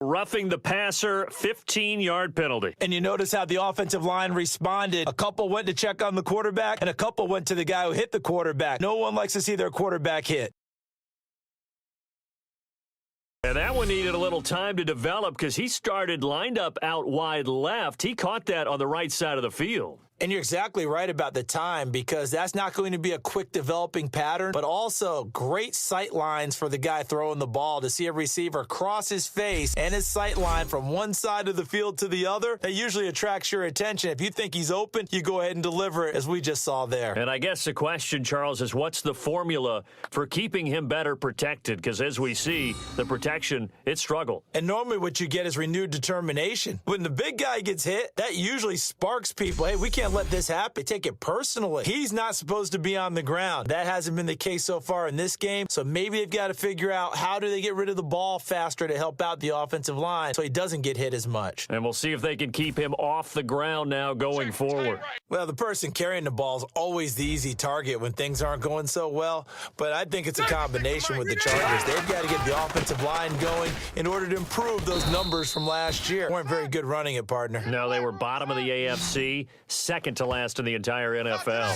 roughing the passer, 15-yard penalty. And you notice how the offensive line responded. A couple went to check on the quarterback, and a couple went to the guy who hit the quarterback. No one likes to see their quarterback hit. And that one needed a little time to develop because he started lined up out wide left. He caught that on the right side of the field. And you're exactly right about the time, because that's not going to be a quick developing pattern, but also great sight lines for the guy throwing the ball to see a receiver cross his face and his sight line from one side of the field to the other. That usually attracts your attention. If you think he's open, you go ahead and deliver it, as we just saw there. And I guess the question, Charles, is what's the formula for keeping him better protected? Because as we see, the protection, it struggled. And normally what you get is renewed determination. When the big guy gets hit, that usually sparks people. Hey, we can't let this happen. They take it personally. He's not supposed to be on the ground. That hasn't been the case so far in this game. So maybe they've got to figure out how do they get rid of the ball faster to help out the offensive line so he doesn't get hit as much. And we'll see if they can keep him off the ground now going forward. Well, the person carrying the ball is always the easy target when things aren't going so well. But I think it's a combination with the Chargers. They've got to get the offensive line going in order to improve those numbers from last year. They weren't very good running it, partner. No, they were bottom of the AFC, second to last in the entire NFL.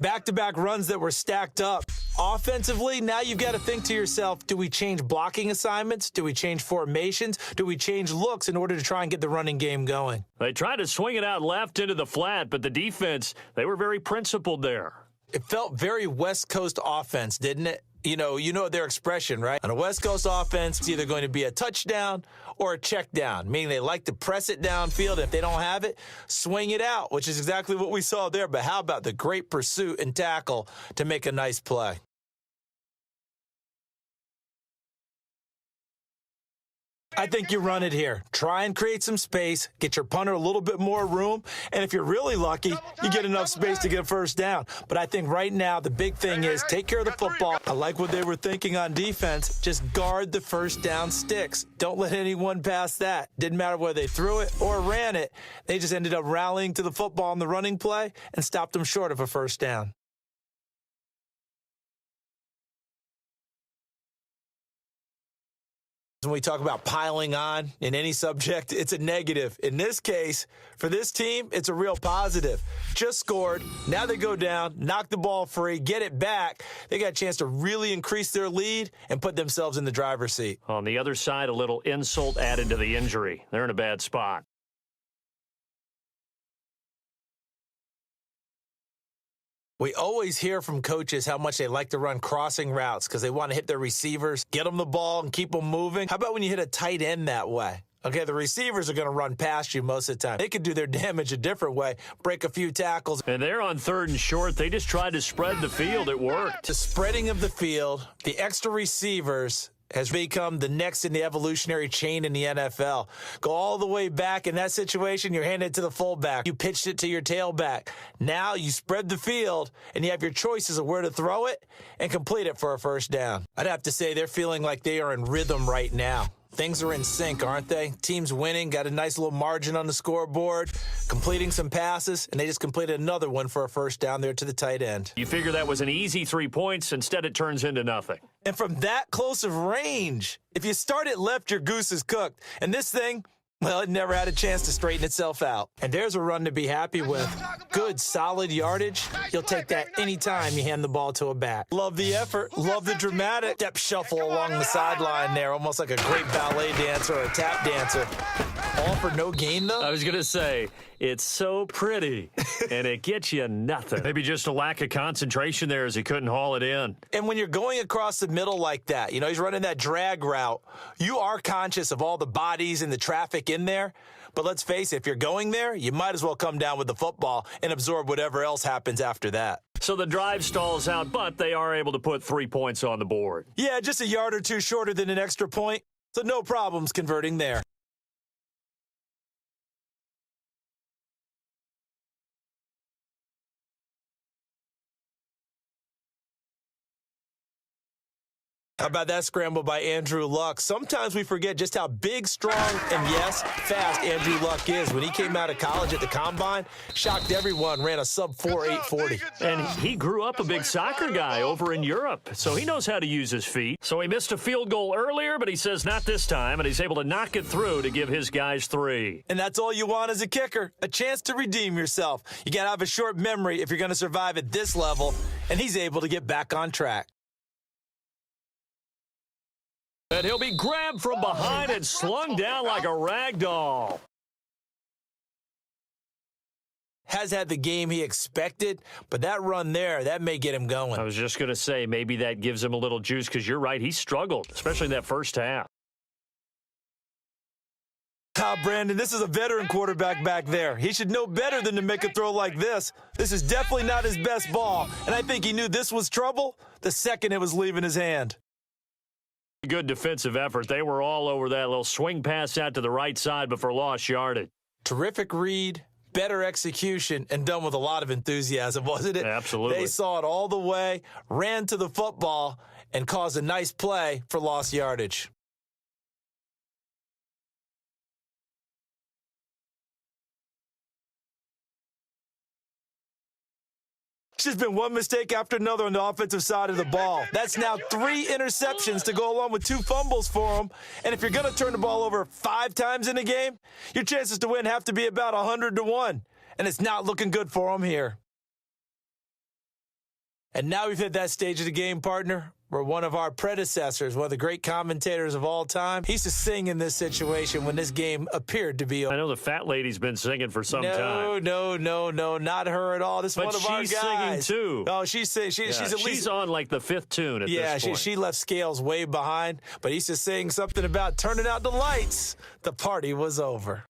Back-to-back runs that were stacked up. Offensively, now you've got to think to yourself, do we change blocking assignments? Do we change formations? Do we change looks in order to try and get the running game going? They tried to swing it out left into the flat, but the defense, they were very principled there. It felt very West Coast offense, didn't it? You know their expression, right? On a West Coast offense, it's either going to be a touchdown or a check down, meaning they like to press it downfield. If they don't have it, swing it out, which is exactly what we saw there. But how about the great pursuit and tackle to make a nice play? I think you run it here. Try and create some space, get your punter a little bit more room, and if you're really lucky, you get enough space to get a first down. But I think right now the big thing is take care of the football. I like what they were thinking on defense. Just guard the first down sticks. Don't let anyone pass that. Didn't matter whether they threw it or ran it. They just ended up rallying to the football on the running play and stopped them short of a first down. When we talk about piling on in any subject, it's a negative. In this case, for this team, it's a real positive. Just scored. Now they go down, knock the ball free, get it back. They got a chance to really increase their lead and put themselves in the driver's seat. On the other side, a little insult added to the injury. They're in a bad spot. We always hear from coaches how much they like to run crossing routes because they want to hit their receivers, get them the ball, and keep them moving. How about when you hit a tight end that way? Okay, the receivers are going to run past you most of the time. They could do their damage a different way, break a few tackles. And they're on 3rd and short. They just tried to spread the field. It worked. The spreading of the field, the extra receivers, has become the next in the evolutionary chain in the NFL. Go all the way back. In that situation, you're handed it to the fullback. You pitched it to your tailback. Now you spread the field, and you have your choices of where to throw it and complete it for a first down. I'd have to say they're feeling like they are in rhythm right now. Things are in sync, aren't they? Team's winning, got a nice little margin on the scoreboard, completing some passes, and they just completed another one for a first down there to the tight end. You figure that was an easy 3 points. Instead, it turns into nothing. And from that close of range, if you start it left, your goose is cooked. And this thing, well, it never had a chance to straighten itself out. And there's a run to be happy with. Good, solid yardage. You'll take that anytime you hand the ball to a back. Love the effort. Love the dramatic step shuffle along the sideline there, almost like a great ballet dancer or a tap dancer. All for no gain, though? I was going to say, it's so pretty, and it gets you nothing. Maybe just a lack of concentration there as he couldn't haul it in. And when you're going across the middle like that, he's running that drag route, you are conscious of all the bodies and the traffic in there. But let's face it, if you're going there, you might as well come down with the football and absorb whatever else happens after that. So the drive stalls out, but they are able to put 3 points on the board. Yeah, just a yard or two shorter than an extra point, so no problems converting there. How about that scramble by Andrew Luck? Sometimes we forget just how big, strong, and yes, fast Andrew Luck is. When he came out of college at the Combine, shocked everyone, ran a sub-4 840. And he grew up a big soccer guy over in Europe, so he knows how to use his feet. So he missed a field goal earlier, but he says not this time, and he's able to knock it through to give his guys 3. And that's all you want as a kicker, a chance to redeem yourself. You got to have a short memory if you're going to survive at this level, and he's able to get back on track. And he'll be grabbed from behind and slung down like a rag doll. Has had the game he expected, but that run there, that may get him going. I was just going to say, maybe that gives him a little juice, because you're right, he struggled, especially in that first half. Brandon, this is a veteran quarterback back there. He should know better than to make a throw like this. This is definitely not his best ball, and I think he knew this was trouble the second it was leaving his hand. Good defensive effort. They were all over that little swing pass out to the right side before lost yardage. Terrific read, better execution, and done with a lot of enthusiasm, wasn't it? Absolutely. They saw it all the way, ran to the football, and caused a nice play for lost yardage. It's just been one mistake after another on the offensive side of the ball. That's now 3 interceptions to go along with 2 fumbles for him. And if you're going to turn the ball over 5 times in a game, your chances to win have to be about 100-1. And it's not looking good for him here. And now we've hit that stage of the game, partner, where one of our predecessors, one of the great commentators of all time, he used to sing in this situation when this game appeared to be over. I know the fat lady's been singing for some time. No, not her at all. This is one of our guys. But she's singing too. Oh, she's at least. She's on like the 5th tune at this point. She left Scales way behind, but he used to sing something about turning out the lights. The party was over.